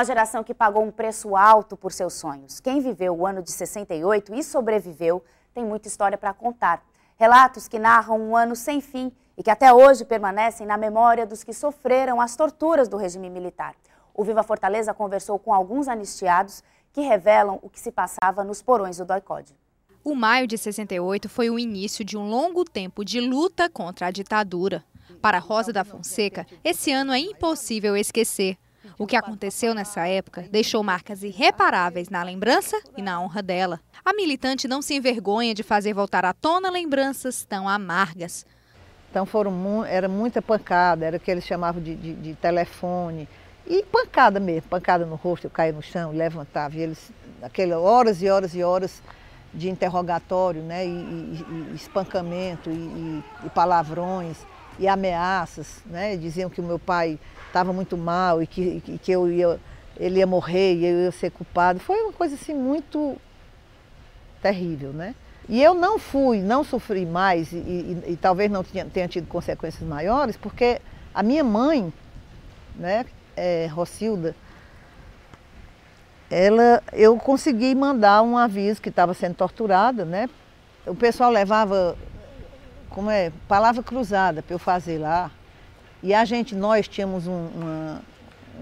Uma geração que pagou um preço alto por seus sonhos. Quem viveu o ano de 68 e sobreviveu tem muita história para contar. Relatos que narram um ano sem fim e que até hoje permanecem na memória dos que sofreram as torturas do regime militar. O Viva Fortaleza conversou com alguns anistiados que revelam o que se passava nos porões do DOI-CODE. O maio de 68 foi o início de um longo tempo de luta contra a ditadura. Para Rosa da Fonseca, esse ano é impossível esquecer. O que aconteceu nessa época deixou marcas irreparáveis na lembrança e na honra dela. A militante não se envergonha de fazer voltar à tona lembranças tão amargas. Então era muita pancada, era o que eles chamavam de telefone. E pancada mesmo, pancada no rosto, eu caía no chão, levantava. E eles, horas e horas e horas de interrogatório, né, e espancamento, e palavrões, e ameaças, né, diziam que o meu pai estava muito mal e que ele ia morrer e eu ia ser culpado. Foi uma coisa assim muito terrível, né? E eu não sofri mais e talvez não tenha tido consequências maiores, porque a minha mãe, né, Rocilda, eu consegui mandar um aviso que estava sendo torturada, né? O pessoal levava, palavra cruzada para eu fazer lá. E nós tínhamos um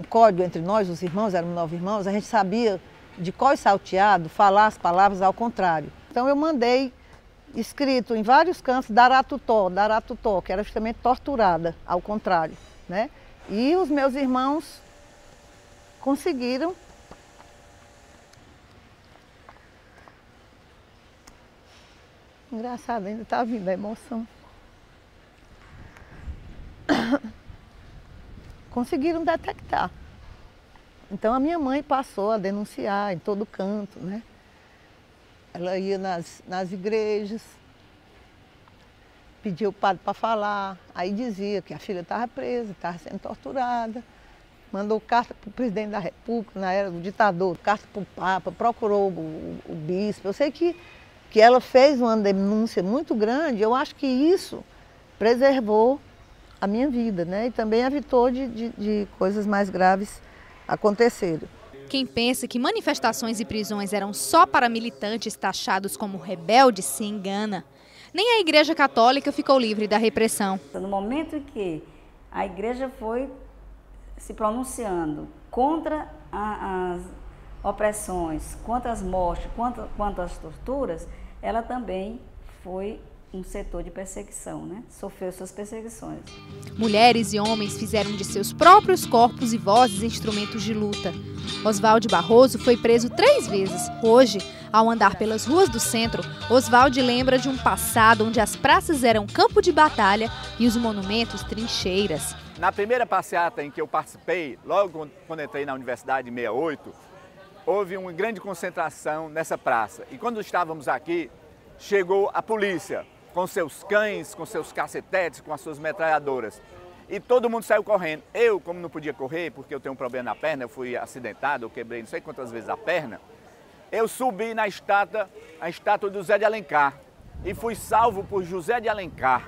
código entre nós, os irmãos, éramos 9 irmãos, a gente sabia de cor e salteado falar as palavras ao contrário. Então eu mandei escrito em vários cantos Daratutó, Daratutó, que era justamente torturada ao contrário, né? E os meus irmãos conseguiram engraçado, ainda está vindo a emoção. Conseguiram detectar. Então a minha mãe passou a denunciar em todo canto, né? Ela ia nas igrejas, pedia o padre para falar, aí dizia que a filha estava presa, estava sendo torturada. Mandou carta para o presidente da República, na era do ditador, carta para o Papa, procurou o bispo. Eu sei que ela fez uma denúncia muito grande, eu acho que isso preservou a minha vida, né? E também evitou de coisas mais graves acontecerem. Quem pensa que manifestações e prisões eram só para militantes taxados como rebeldes se engana. Nem a Igreja Católica ficou livre da repressão. No momento em que a Igreja foi se pronunciando contra as opressões, contra as mortes, quanto às torturas, ela também foi um setor de perseguição, né? Sofreu suas perseguições. Mulheres e homens fizeram de seus próprios corpos e vozes instrumentos de luta. Oswaldo Barroso foi preso 3 vezes. Hoje, ao andar pelas ruas do centro, Oswaldo lembra de um passado onde as praças eram campo de batalha e os monumentos trincheiras. Na primeira passeata em que eu participei, logo quando entrei na universidade em 68, houve uma grande concentração nessa praça. E quando estávamos aqui, chegou a polícia, com seus cães, com seus cacetetes, com as suas metralhadoras. E todo mundo saiu correndo. Eu, como não podia correr, porque eu tenho um problema na perna, eu fui acidentado, eu quebrei não sei quantas vezes a perna, eu subi na a estátua do José de Alencar. E fui salvo por José de Alencar.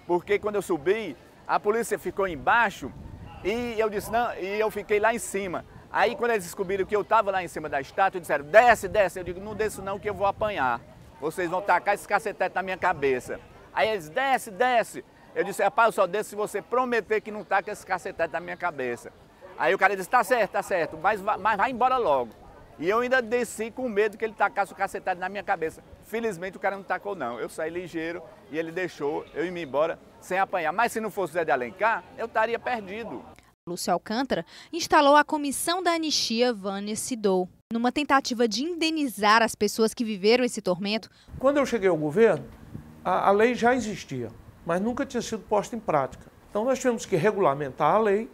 Porque quando eu subi, a polícia ficou embaixo e eu disse, não, e eu fiquei lá em cima. Aí quando eles descobriram que eu estava lá em cima da estátua, disseram, desce, desce. Eu digo, não desço não que eu vou apanhar. Vocês vão tacar esse cacetete na minha cabeça. Aí eles, desce, desce. Eu disse, rapaz, eu só desço se você prometer que não taca esse cacetete na minha cabeça. Aí o cara disse, tá certo, mas vai embora logo. E eu ainda desci com medo que ele tacasse o cacetete na minha cabeça. Felizmente o cara não tacou não. Eu saí ligeiro e ele deixou eu ir embora sem apanhar. Mas se não fosse o Zé de Alencar, eu estaria perdido. Lúcio Alcântara instalou a Comissão da Anistia Vânia Sidou, numa tentativa de indenizar as pessoas que viveram esse tormento. Quando eu cheguei ao governo, a lei já existia, mas nunca tinha sido posta em prática. Então nós tivemos que regulamentar a lei,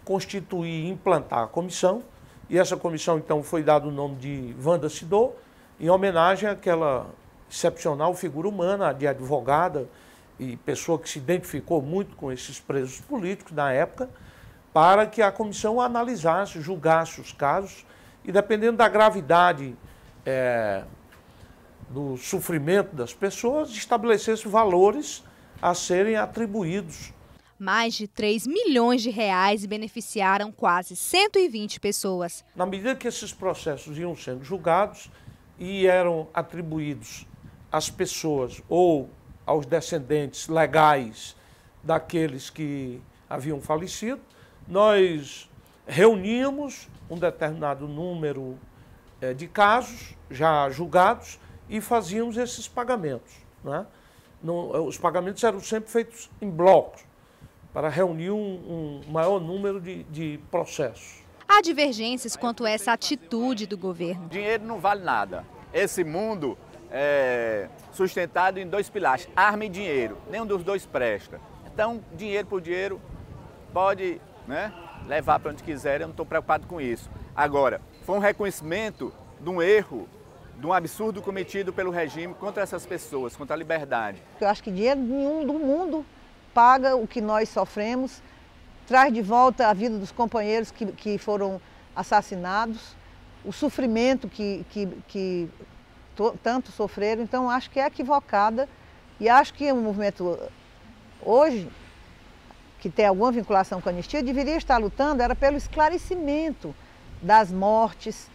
constituir e implantar a comissão, e essa comissão então foi dado o nome de Vânia Sidou, em homenagem àquela excepcional figura humana, de advogada e pessoa que se identificou muito com esses presos políticos na época, para que a comissão analisasse, julgasse os casos e, dependendo da gravidade do sofrimento das pessoas, estabelecesse valores a serem atribuídos. Mais de 3 milhões de reais beneficiaram quase 120 pessoas. Na medida que esses processos iam sendo julgados e eram atribuídos às pessoas ou aos descendentes legais daqueles que haviam falecido, nós reuníamos um determinado número de casos já julgados e fazíamos esses pagamentos, né? Os pagamentos eram sempre feitos em blocos, para reunir um maior número de processos. Há divergências quanto a essa atitude do governo. Dinheiro não vale nada. Esse mundo é sustentado em 2 pilares, arma e dinheiro. Nenhum dos dois presta. Então, dinheiro por dinheiro pode, né, levar para onde quiser, eu não estou preocupado com isso. Agora, foi um reconhecimento de um erro, de um absurdo cometido pelo regime contra essas pessoas, contra a liberdade. Eu acho que dinheiro nenhum do mundo paga o que nós sofremos, traz de volta a vida dos companheiros que foram assassinados, o sofrimento que tanto sofreram. Então, acho que é equivocada e acho que o movimento hoje, que tem alguma vinculação com a anistia, deveria estar lutando era pelo esclarecimento das mortes,